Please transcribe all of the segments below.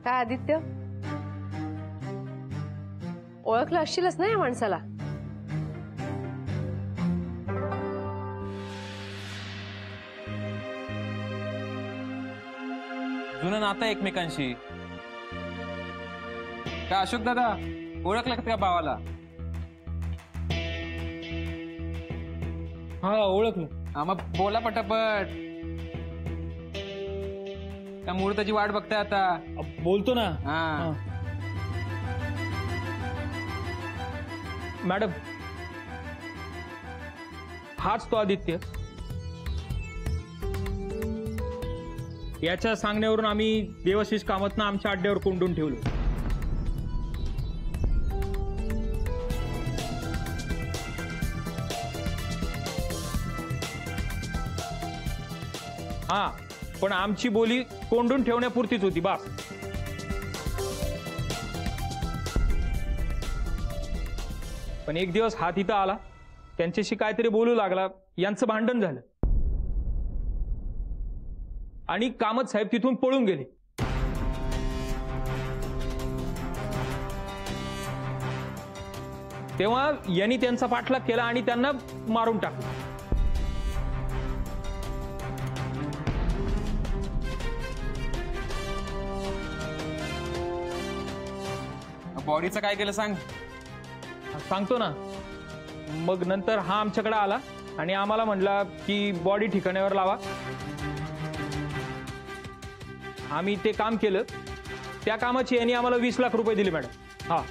काय आदित्य, ओळखलं असशीलच ना या माणसाला? जुनं नातं एकमेकांशी. का अशोक दादा ओळखलं का त्या भावाला? हा ओळखलं. हा मग बोला पटापट. त्या मुहूर्ताची वाट बघताय आता. बोलतो ना. हा मॅडम, हाच तो आदित्य. याच्या सांगण्यावरून आम्ही देवाशिष कामतनं आमच्या अड्ड्यावर कोंडून ठेवलो. हा, पण आमची बोली कोंडून ठेवण्यापुरतीच होती बास. पण एक दिवस हा तिथं आला, त्यांच्याशी काहीतरी बोलू लागला, यांचं भांडण झालं आणि कामत साहेब तिथून पळून गेले. तेव्हा यांनी त्यांचा पाठलाग केला आणि त्यांना मारून टाकलं. बॉडीचं काय केलं सांग. सांगतो ना. मग नंतर हा आमच्याकडे आला आणि आम्हाला म्हणला की बॉडी ठिकाणावर लावा. आम्ही ते काम केलं. त्या कामाची यांनी आम्हाला 20 लाख रुपये दिले मॅडम. हा,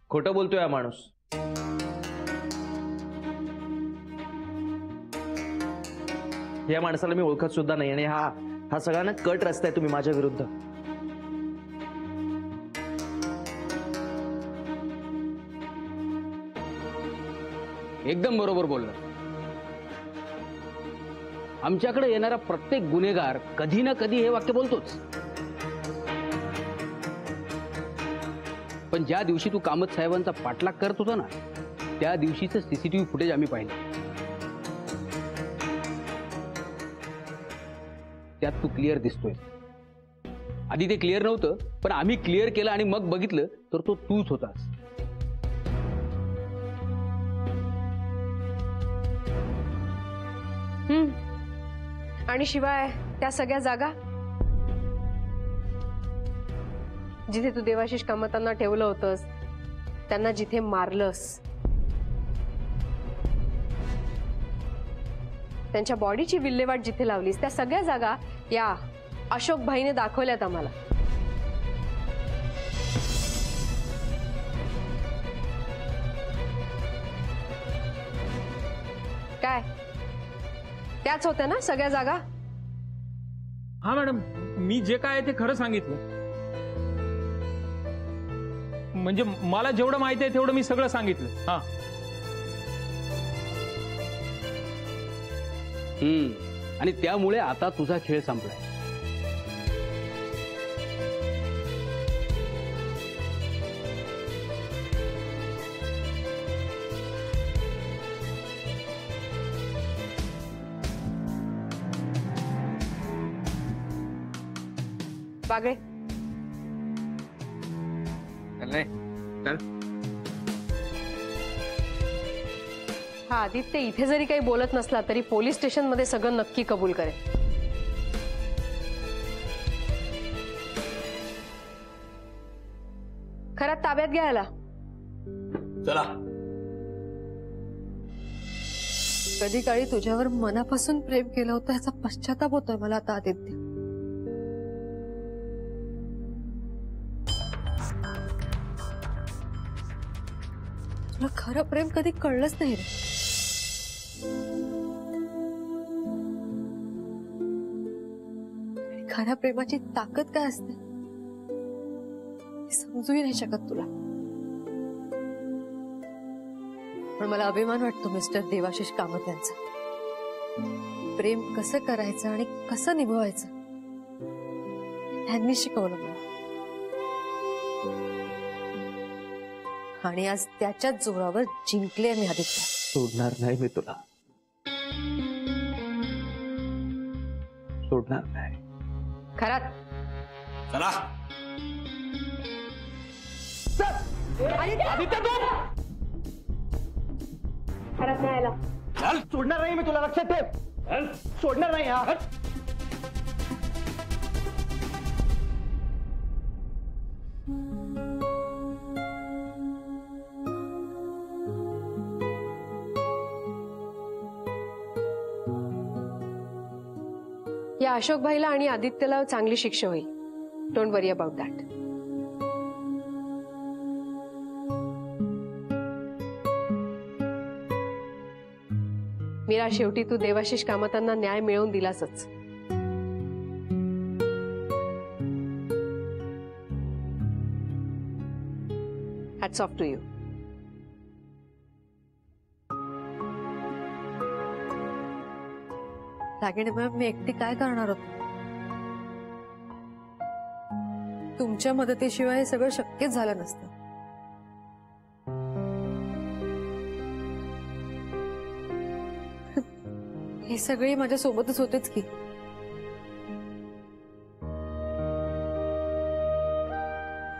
खोटं बोलतोय हा माणूस. या माणसाला मी ओळखत सुद्धा नाही आणि हा सगळ्यांना कट रस्ता आहे तुम्ही माझ्या विरुद्ध. एकदम बरोबर बोलला. आमच्याकडे येणारा प्रत्येक गुन्हेगार कधी ना कधी हे वाक्य बोलतोच. पण ज्या दिवशी तू कामत साहेबांचा पाठलाग करत होता ना, त्या दिवशीचं सीसीटीव्ही फुटेज आम्ही पाहिलं. त्यात तू क्लिअर दिसतोय. आधी ते क्लिअर नव्हतं, पण आम्ही क्लिअर केलं आणि मग बघितलं तर तो तूच होतास. आणि शिवाय त्या सगळ्या जागा जिथे तू देवाशिष कामतांना ठेवलं होतंस, त्यांना जिथे मारलंस, त्यांच्या बॉडीची विल्हेवाट जिथे लावलीस, त्या सगळ्या जागा या अशोक भाईने दाखवल्यात आम्हाला. काय त्याच होत्या ना सगळ्या जागा? हा मॅडम, मी जे काय ते खरं सांगितलं. म्हणजे मला जेवढं माहिती आहे तेवढं मी सगळं सांगितलं. हा, आणि त्यामुळे आता तुझा खेळ संपलाय. बागळे, चल. हा आदित्य इथे जरी काही बोलत नसला तरी पोलीस स्टेशन मध्ये सगळं नक्की कबूल करेल. खरं ताब्यात घ्यायला चला. कधी काळी तुझ्यावर मनापासून प्रेम केलं होतं याचा पश्चाताप होतोय मला आता आदित्य. तुला खरं प्रेम कधी कळलंच नाही रे. खऱ्या प्रेमाची ताकद काय असते समजूही नाही शकत तुला. पण मला अभिमान वाटतो मिस्टर देवाशिष कामत यांचा. प्रेम कसं करायचं आणि कसं निभवायचं त्यांनी शिकवलं मला. आणि आज त्याच्याच जोरावर जिंकले मी आदित्य. सोडणार नाही मी तुला, सोडणार नाही. खरात चला खरात नाही आला. सोडणार नाही मी तुला, लक्षात ठेव. सोडणार नाही. हा या अशोक भाईला आणि आदित्यला चांगली शिक्षा होईल. Don't worry about that. Meera, शेवटी तू देवाशिष कामतांना न्याय मिळवून दिलासच. Hats off to you. Ragini ma'am, मी एकटी काय करणार होतो? तुमच्या मदतीशिवाय हे सगळं शक्यच झालं नसतं. हे सगळे माझ्या सोबतच होतेच की.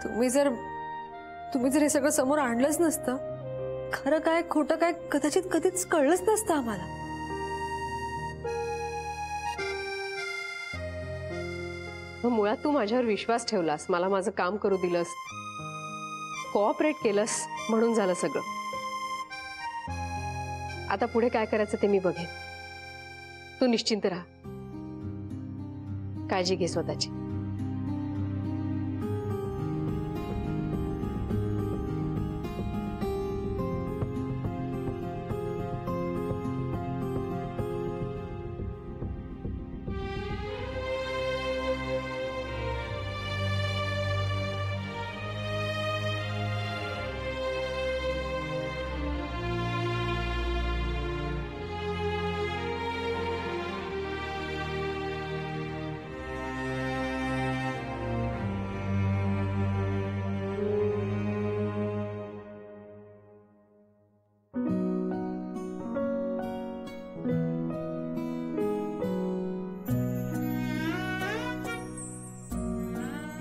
तुम्ही जर हे सगळं समोर आणलंच नसतं, खरं काय खोटं काय कदाचित कधीच कळलंच नसतं आम्हाला. मुळात तू माझ्यावर विश्वास ठेवलास, मला माझं काम करू दिलंस, कोऑपरेट केलंस म्हणून झालं सगळं. आता पुढे काय करायचं ते मी बघेन. तू निश्चिंत राहा. काळजी घे स्वतःची.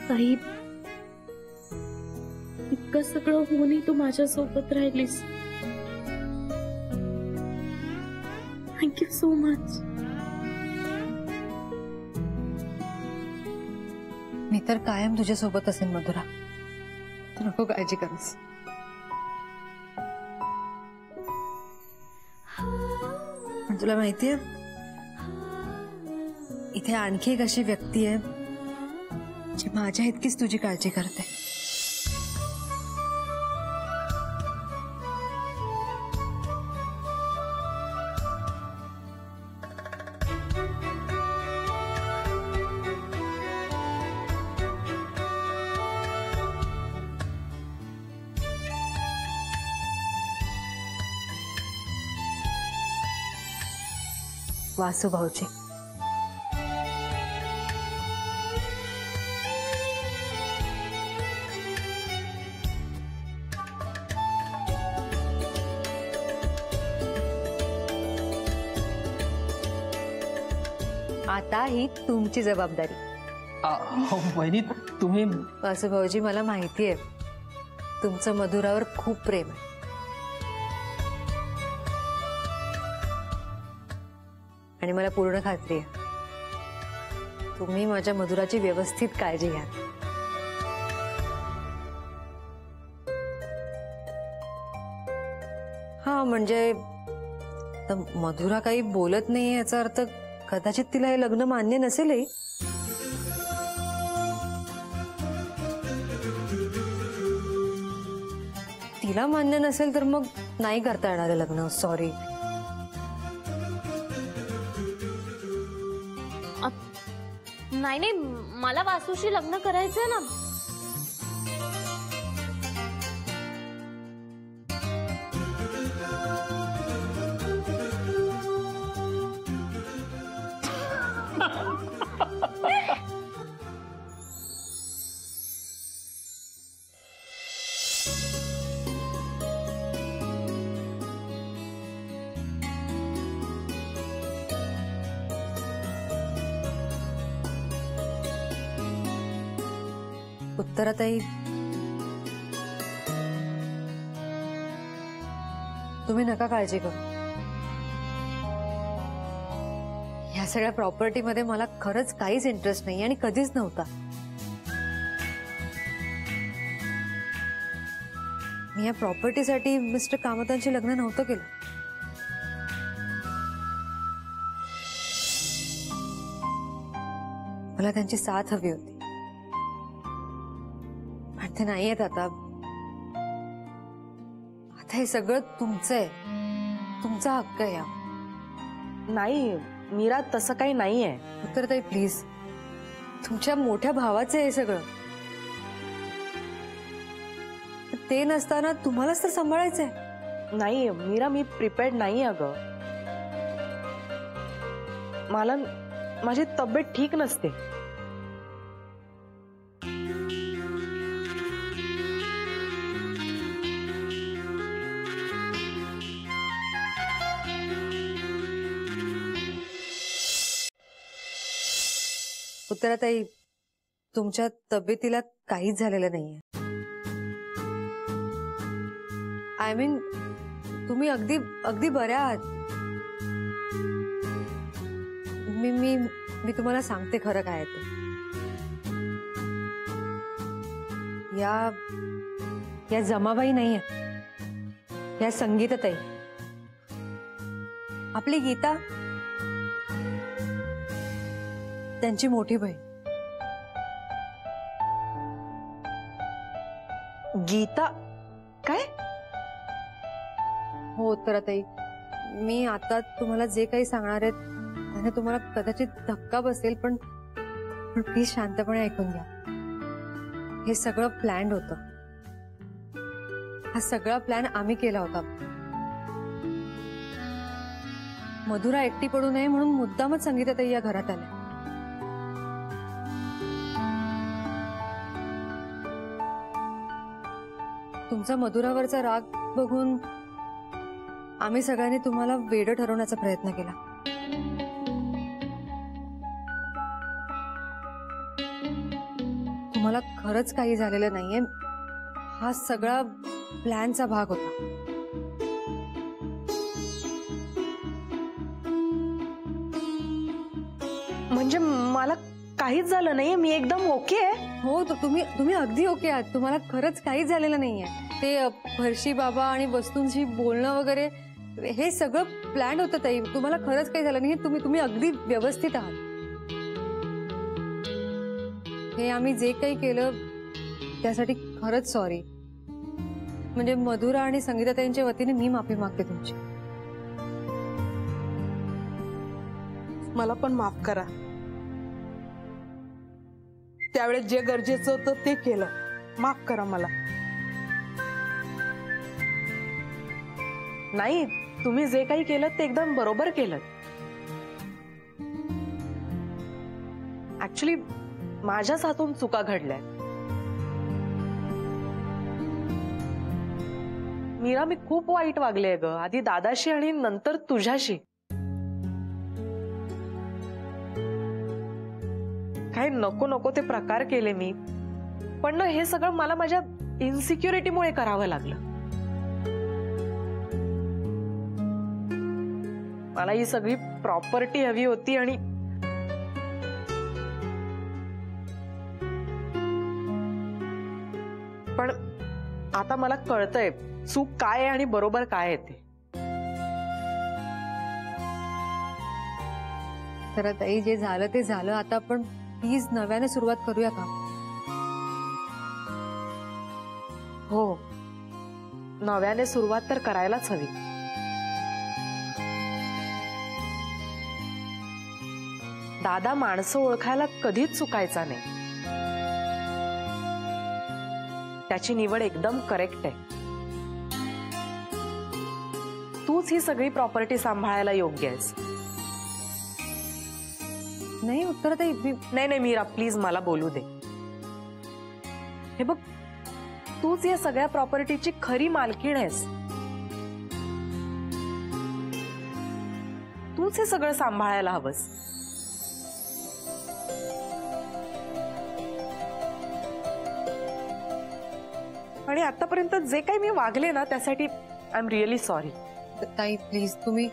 ताई, इतकं सगळं होऊनही तू माझ्यासोबत राहिलीस. Thank you so much. मी तर कायम तुझ्या सोबत असेल मधुरा, तू नको काळजी करस. पण तुला माहितीये, इथे आणखी एक अशी व्यक्ती आहे जी माझ्या इतकीच तुझी काळजी करते. वासू भाऊजी. आता ही तुमची जबाबदारी. वहिनी, तुम्ही वासू भाऊजी, मला माहितीये तुमचं मधुरावर खूप प्रेम आहे. आणि मला पूर्ण खात्री आहे तुम्ही माझ्या मधुराची व्यवस्थित काळजी घ्या. हा म्हणजे मधुरा काही बोलत नाहीये याचा अर्थ कदाचित तिला हे लग्न मान्य नसेलही. तिला मान्य नसेल तर मग नाही करता येणार आहे लग्न. सॉरी. नाही नाही, मला वासूशी लग्न करायचंय ना. उत्तराताई, तुम्ही नका काळजी करू. ह्या सगळ्या प्रॉपर्टीमध्ये मला खरंच काहीच इंटरेस्ट नाही आणि कधीच नव्हता. मी या प्रॉपर्टीसाठी मिस्टर कामतांशी लग्न नव्हतं केलं. मला त्यांची साथ हवी होती, पण ते नाही आहेत आता. आता हे सगळं तुमचं आहे, तुमचा हक्क आहे. नाही मीरा, तसं काही नाहीये. उत्तरताई प्लीज, तुमच्या मोठ्या भावाचं आहे हे सगळं. ते नसताना तुम्हालाच तर सांभाळायचंय. नाही मीरा, मी प्रिपेअर्ड नाही अगं. मला माझी तब्येत ठीक नसते. उत्तराताई, तुमच्या तब्येतीला काहीच झालेलं नाहीये. आय मीन, तुम्ही अगदी अगदी बऱ्या आहात. मी मी मी तुम्हाला सांगते खरं काय ते. या जमाबाई नाहीये, या संगीताताई, आपली गीता, त्यांची मोठी बहीण. गीता काय? हो उत्तराताई, मी आता तुम्हाला जे काही सांगणार आहे त्याने तुम्हाला कदाचित धक्का बसेल, पण प्लीज शांतपणे ऐकून घ्या. हे सगळं प्लॅन्ड होतं. हा सगळा प्लॅन आम्ही केला होता. मधुरा एकटी पडू नये म्हणून मुद्दामच संगीताताई या घरात आल्या. तुमचा मधुरावरचा राग बघून आम्ही सगळ्यांनी तुम्हाला वेडं ठरवण्याचा प्रयत्न केला. तुम्हाला खरंच काही झालेलं नाहीये. हा सगळा प्लॅनचा भाग होता. म्हणजे मला काहीच झालं नाहीये, मी एकदम ओके आहे. हो, तुम्ही अगदी ओके आहात. तुम्हाला खरंच काहीच झालेलं नाहीये. ते फरशी बाबा आणि वस्तूंशी बोलणं वगैरे हे सगळं प्लॅन होतं ताई. तुम्हाला खरंच काही झालं नाही. तुम्ही अगदी व्यवस्थित आहात. हे आम्ही जे काही केलं त्यासाठी खरंच सॉरी. म्हणजे मधुरा आणि संगीताताईंच्या वतीने मी माफी मागते तुमची. मला पण माफ करा. त्यावेळेस जे गरजेचं होतं ते केलं. माफ करा मला. नाही, तुम्ही जे काही केलं ते एकदम बरोबर केलं. ऍक्च्युली माझ्याच हातून चुका घडल्या. मीरा, मी खूप वाईट वागले ग. आधी दादाशी आणि नंतर तुझ्याशी. काय नको नको ते प्रकार केले मी. पण हे सगळं मला माझ्या इन्सिक्युरिटीमुळे करावं लागलं. मला ही सगळी प्रॉपर्टी हवी होती आणि पण आता मला कळतंय चूक काय आहे आणि बरोबर काय आहे ते. तर ताई, जे झालं ते झालं. आता आपण प्लीज नव्याने सुरुवात करूया का? हो, नव्याने सुरुवात तर करायलाच हवी. दादा माणसं ओळखायला कधीच चुकायचा नाही. त्याची निवड एकदम करेक्ट आहे. तूच ही सगळी प्रॉपर्टी सांभाळायला योग्य आहेस. नाही उत्तराताई, नाही मीरा, प्लीज मला बोलू दे. हे बघ, तूच या सगळ्या प्रॉपर्टीची खरी मालकीण आहेस. तूच हे सगळं सांभाळायला हवंस. . आणि आतापर्यंत जे काही मी वागले ना त्यासाठी आय एम रिअली सॉरी. ताई प्लीज तुम्ही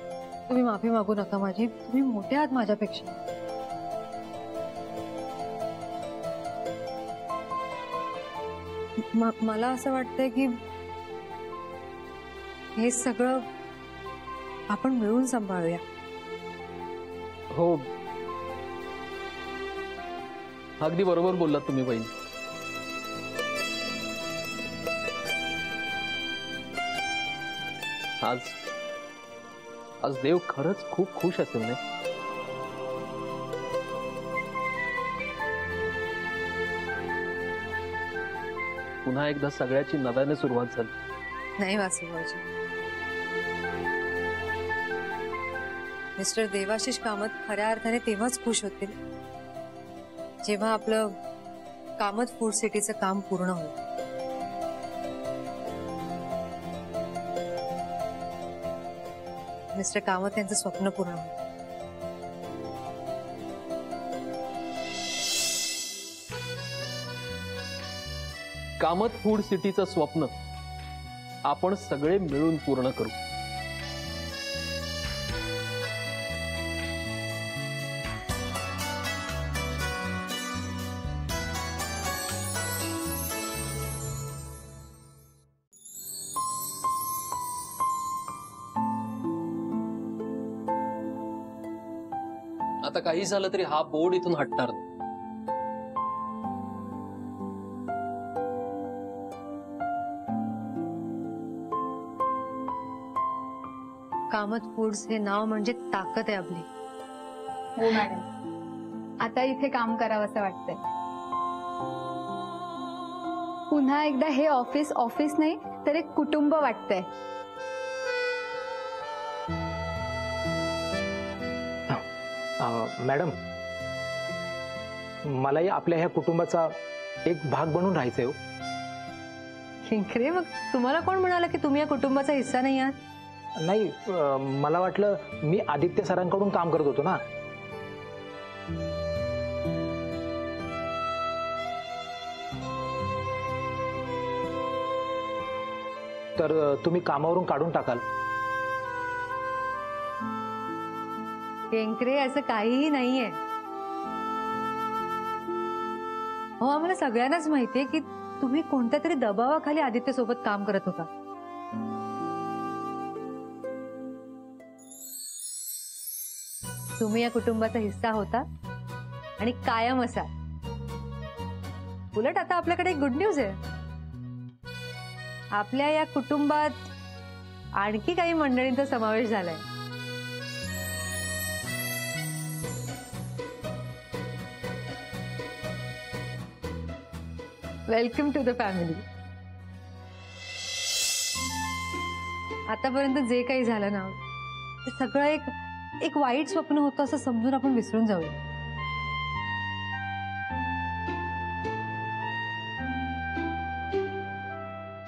माफी मागू नका माझी. तुम्ही मोठे आहात माझ्यापेक्षा. मला असं वाटतंय की हे सगळं आपण मिळून सांभाळूया. हो, अगदी बरोबर बोललात तुम्ही बहीण. आज देव खरंच खूप खुश असेल नाही. पुन्हा एकदा सगळ्याची नव्याने सुरुवात झाली. नाही वासुभाऊजी, मिस्टर देवाशिष कामत खऱ्या अर्थाने तेव्हाच खुश होतील जेव्हा आपलं कामत फूड सिटीचं काम पूर्ण होईल. मिस्टर कामत यांचं स्वप्न पूर्ण होईल. कामत फूड सिटीचं स्वप्न आपण सगळे मिळून पूर्ण करू. आता काही झालं तरी हा बोर्ड इथून हटणार नाही. कामत फूड्स हे नाव म्हणजे ताकद आहे आपली. हो मॅडम, आता इथे काम करावं असं वाटतंय. पुन्हा एकदा हे ऑफिस नाही तर एक कुटुंब वाटतंय. मॅडम, मलाही आपल्या ह्या कुटुंबाचा एक भाग बनून राहायचंय. खरे, मग तुम्हाला कोण म्हणाला की तुम्ही या कुटुंबाचा हिस्सा नाही आहात? नाही, मला वाटलं मी आदित्य सरांकडून काम करत होतो ना. तर तुम्ही कामावरून काढून टाकाल. केंकरे, असं काहीही नाहीये. हो, आम्हाला सगळ्यांनाच माहितीये की तुम्ही कोणत्या तरी दबावाखाली आदित्य सोबत काम करत होता. तुम्ही या कुटुंबाचा हिस्सा होता आणि कायम असाल. उलट आता आपल्याकडे एक गुड न्यूज आहे. आपल्या या कुटुंबात आणखी काही मंडळींचा समावेश झालाय. Welcome to the family. आतापर्यंत जे काही झालं ना ते सगळं एक वाईट स्वप्न होतं असं समजून आपण विसरून जाऊया.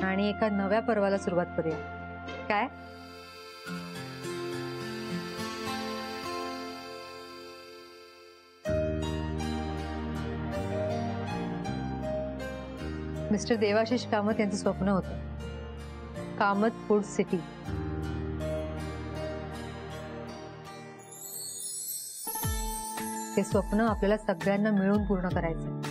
आणि एका नव्या पर्वाला सुरुवात करूया. काय? मिस्टर देवाशिष कामत यांचं स्वप्न होतं कामत फूड सिटी. ते स्वप्न आपल्याला सगळ्यांना मिळून पूर्ण करायचं.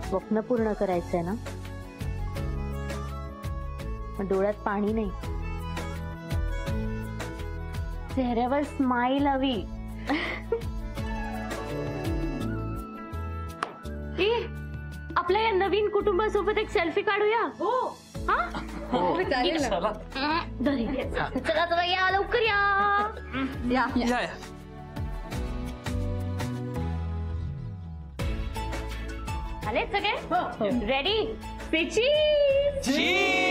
स्वप्न पूर्ण करायचंय ना, डोळ्यात पाणी नाही, चेहऱ्यावर स्माइल हवी. आपल्या या नवीन कुटुंबासोबत एक सेल्फी काढूया. हो, चला चला, या लवकर या. आले सगळे? रेडी? चीज.